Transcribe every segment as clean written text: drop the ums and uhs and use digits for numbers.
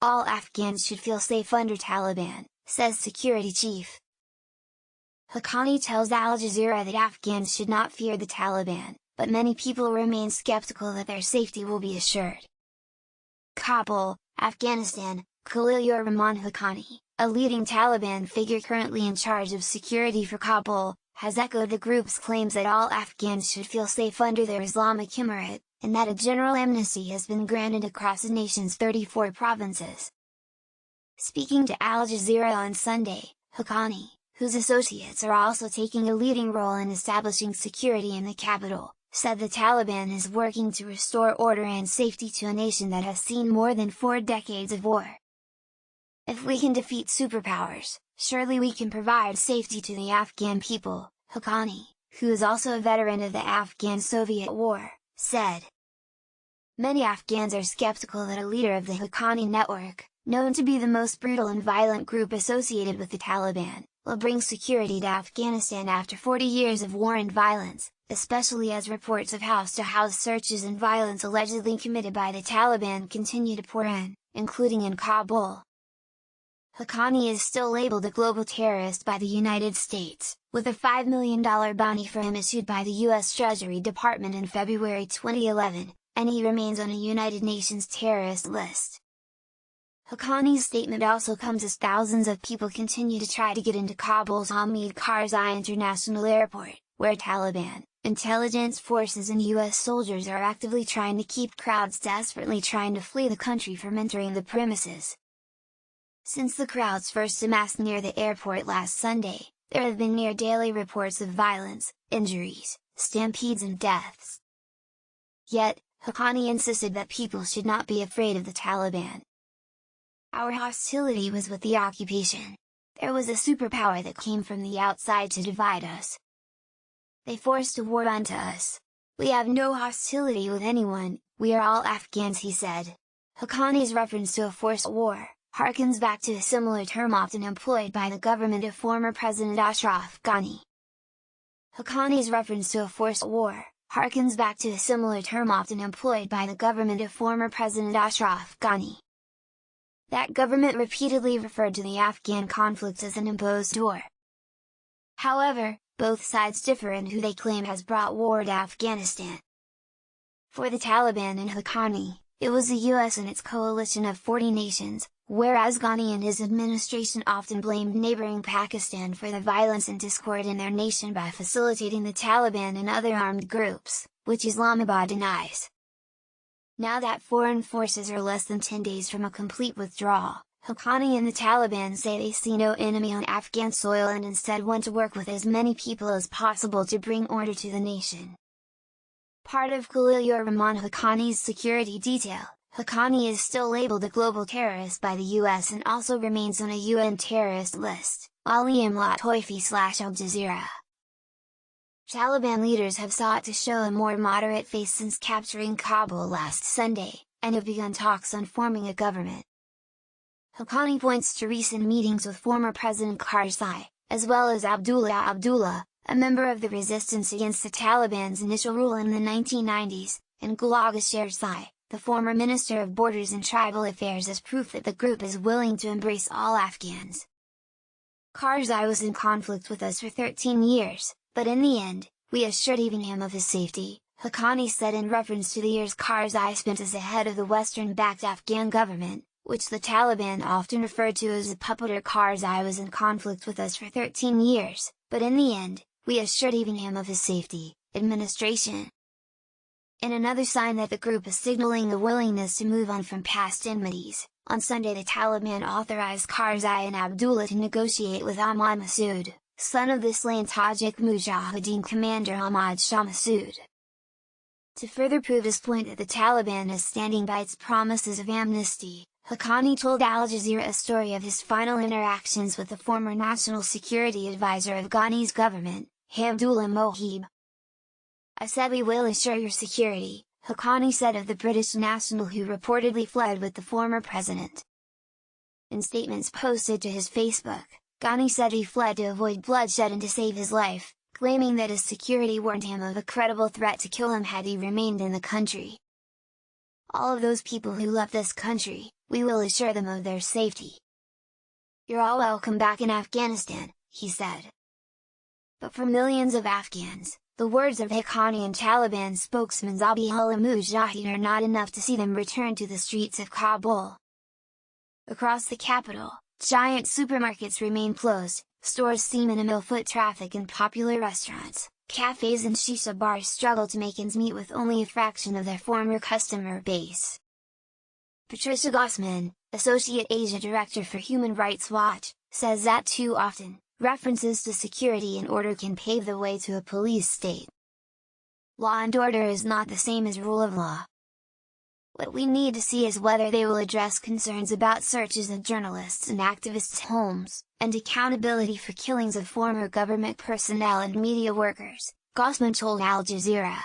All Afghans should feel safe under Taliban, says security chief. Haqqani tells Al Jazeera that Afghans should not fear the Taliban, but many people remain skeptical that their safety will be assured. Kabul, Afghanistan. Khalil Ur-Rahman Haqqani, a leading Taliban figure currently in charge of security for Kabul, has echoed the group's claims that all Afghans should feel safe under their Islamic Emirate, and that a general amnesty has been granted across the nation's 34 provinces. Speaking to Al Jazeera on Sunday, Haqqani, whose associates are also taking a leading role in establishing security in the capital, said the Taliban is working to restore order and safety to a nation that has seen more than 4 decades of war. If we can defeat superpowers, surely we can provide safety to the Afghan people, Haqqani, who is also a veteran of the Afghan-Soviet War, said. Many Afghans are skeptical that a leader of the Haqqani network, known to be the most brutal and violent group associated with the Taliban, will bring security to Afghanistan after 40 years of war and violence, especially as reports of house-to-house searches and violence allegedly committed by the Taliban continue to pour in, including in Kabul. Haqqani is still labeled a global terrorist by the United States, with a $5 million bounty for him issued by the U.S. Treasury Department in February 2011, and he remains on a United Nations terrorist list. Haqqani's statement also comes as thousands of people continue to try to get into Kabul's Hamid Karzai International Airport, where Taliban, intelligence forces and U.S. soldiers are actively trying to keep crowds desperately trying to flee the country from entering the premises. Since the crowds first amassed near the airport last Sunday, there have been near-daily reports of violence, injuries, stampedes and deaths. Yet, Haqqani insisted that people should not be afraid of the Taliban. Our hostility was with the occupation. There was a superpower that came from the outside to divide us. They forced a war onto us. We have no hostility with anyone, we are all Afghans, he said. Haqqani's reference to a forced war harkens back to a similar term often employed by the government of former President Ashraf Ghani. Haqqani's reference to a forced war harkens back to a similar term often employed by the government of former President Ashraf Ghani. That government repeatedly referred to the Afghan conflict as an imposed war. However, both sides differ in who they claim has brought war to Afghanistan. For the Taliban and Haqqani, it was the US and its coalition of 40 nations, whereas Ghani and his administration often blamed neighboring Pakistan for the violence and discord in their nation by facilitating the Taliban and other armed groups, which Islamabad denies. Now that foreign forces are less than 10 days from a complete withdrawal, Haqqani and the Taliban say they see no enemy on Afghan soil and instead want to work with as many people as possible to bring order to the nation. Part of Khalil Ur-Rahman Haqqani's security detail, Haqqani is still labeled a global terrorist by the US and also remains on a UN terrorist list, Ali Imlat Hoifi/Al Jazeera. Taliban leaders have sought to show a more moderate face since capturing Kabul last Sunday, and have begun talks on forming a government. Haqqani points to recent meetings with former President Karzai, as well as Abdullah, a member of the resistance against the Taliban's initial rule in the 1990s, and Gulab Sherzai, the former Minister of Borders and Tribal Affairs, as proof that the group is willing to embrace all Afghans. Karzai was in conflict with us for 13 years, but in the end, we assured even him of his safety, Haqqani said in reference to the years Karzai spent as the head of the Western-backed Afghan government, which the Taliban often referred to as a puppeteer. Karzai was in conflict with us for 13 years, but in the end, we assured even him of his safety, administration. In another sign that the group is signaling a willingness to move on from past enmities, on Sunday the Taliban authorized Karzai and Abdullah to negotiate with Ahmad Massoud, son of the slain Tajik Mujahideen commander Ahmad Shah Massoud. To further prove his point that the Taliban is standing by its promises of amnesty, Haqqani told Al Jazeera a story of his final interactions with the former National Security Advisor of Ghani's government, Hamdullah Mohib. I said we will assure your security, Haqqani said of the British national who reportedly fled with the former president. In statements posted to his Facebook, Ghani said he fled to avoid bloodshed and to save his life, claiming that his security warned him of a credible threat to kill him had he remained in the country. All of those people who left this country, we will assure them of their safety. You're all welcome back in Afghanistan, he said. But for millions of Afghans, the words of Haqqani and Taliban spokesman Zabihullah Mujahid are not enough to see them return to the streets of Kabul. Across the capital, giant supermarkets remain closed, stores see minimal foot traffic and popular restaurants, cafes and shisha bars struggle to make ends meet with only a fraction of their former customer base. Patricia Gossman, Associate Asia Director for Human Rights Watch, says that too often, references to security and order can pave the way to a police state. Law and order is not the same as rule of law. What we need to see is whether they will address concerns about searches of journalists' and activists' homes, and accountability for killings of former government personnel and media workers, Gossman told Al Jazeera.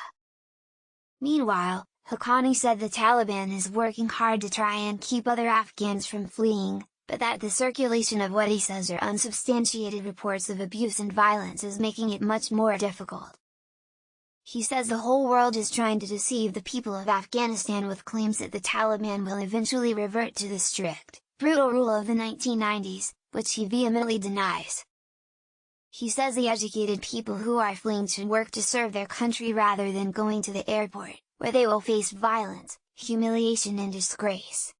Meanwhile, Haqqani said the Taliban is working hard to try and keep other Afghans from fleeing, but that the circulation of what he says are unsubstantiated reports of abuse and violence is making it much more difficult. He says the whole world is trying to deceive the people of Afghanistan with claims that the Taliban will eventually revert to the strict, brutal rule of the 1990s, which he vehemently denies. He says the educated people who are fleeing should work to serve their country rather than going to the airport, where they will face violence, humiliation and disgrace.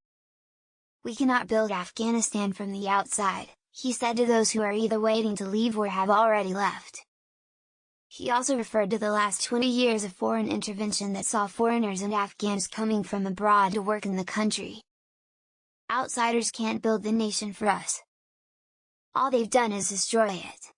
We cannot build Afghanistan from the outside, he said to those who are either waiting to leave or have already left. He also referred to the last 20 years of foreign intervention that saw foreigners and Afghans coming from abroad to work in the country. Outsiders can't build the nation for us. All they've done is destroy it.